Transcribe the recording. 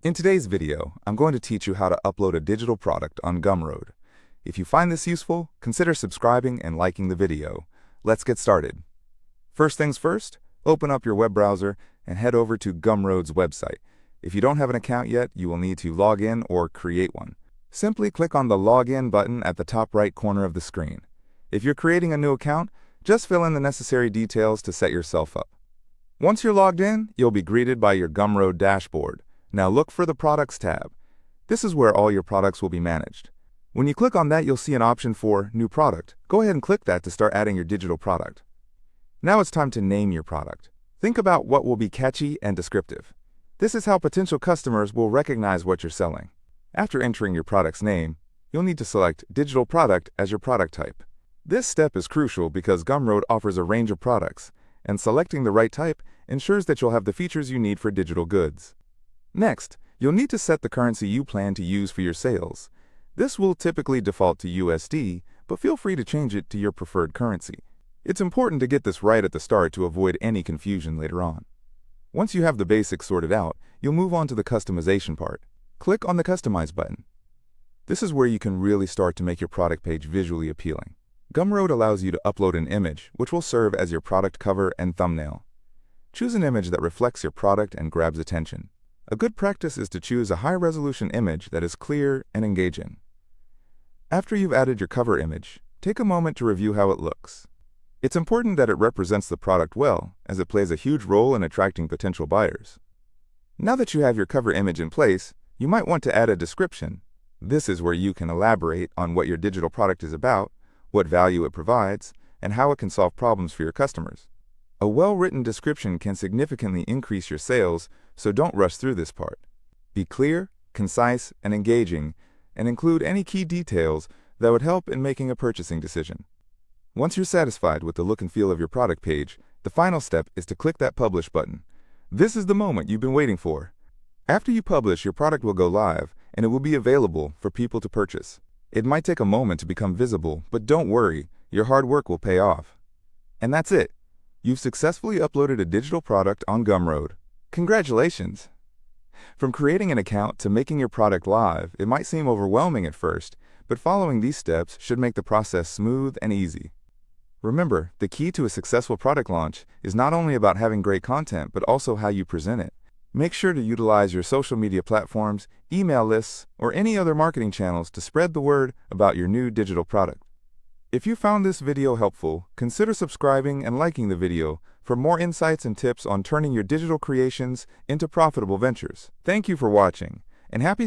In today's video, I'm going to teach you how to upload a digital product on Gumroad. If you find this useful, consider subscribing and liking the video. Let's get started. First things first, open up your web browser and head over to Gumroad's website. If you don't have an account yet, you will need to log in or create one. Simply click on the Login button at the top right corner of the screen. If you're creating a new account, just fill in the necessary details to set yourself up. Once you're logged in, you'll be greeted by your Gumroad dashboard. Now look for the Products tab. This is where all your products will be managed. When you click on that, you'll see an option for New Product. Go ahead and click that to start adding your digital product. Now it's time to name your product. Think about what will be catchy and descriptive. This is how potential customers will recognize what you're selling. After entering your product's name, you'll need to select Digital Product as your product type. This step is crucial because Gumroad offers a range of products, and selecting the right type ensures that you'll have the features you need for digital goods. Next, you'll need to set the currency you plan to use for your sales. This will typically default to USD, but feel free to change it to your preferred currency. It's important to get this right at the start to avoid any confusion later on. Once you have the basics sorted out, you'll move on to the customization part. Click on the Customize button. This is where you can really start to make your product page visually appealing. Gumroad allows you to upload an image, which will serve as your product cover and thumbnail. Choose an image that reflects your product and grabs attention. A good practice is to choose a high-resolution image that is clear and engaging. After you've added your cover image, take a moment to review how it looks. It's important that it represents the product well, as it plays a huge role in attracting potential buyers. Now that you have your cover image in place, you might want to add a description. This is where you can elaborate on what your digital product is about, what value it provides, and how it can solve problems for your customers. A well-written description can significantly increase your sales, so don't rush through this part. Be clear, concise, and engaging, and include any key details that would help in making a purchasing decision. Once you're satisfied with the look and feel of your product page, the final step is to click that Publish button. This is the moment you've been waiting for. After you publish, your product will go live, and it will be available for people to purchase. It might take a moment to become visible, but don't worry, your hard work will pay off. And that's it. You've successfully uploaded a digital product on Gumroad. Congratulations! From creating an account to making your product live, it might seem overwhelming at first, but following these steps should make the process smooth and easy. Remember, the key to a successful product launch is not only about having great content, but also how you present it. Make sure to utilize your social media platforms, email lists, or any other marketing channels to spread the word about your new digital product. If you found this video helpful, consider subscribing and liking the video for more insights and tips on turning your digital creations into profitable ventures. Thank you for watching, and happy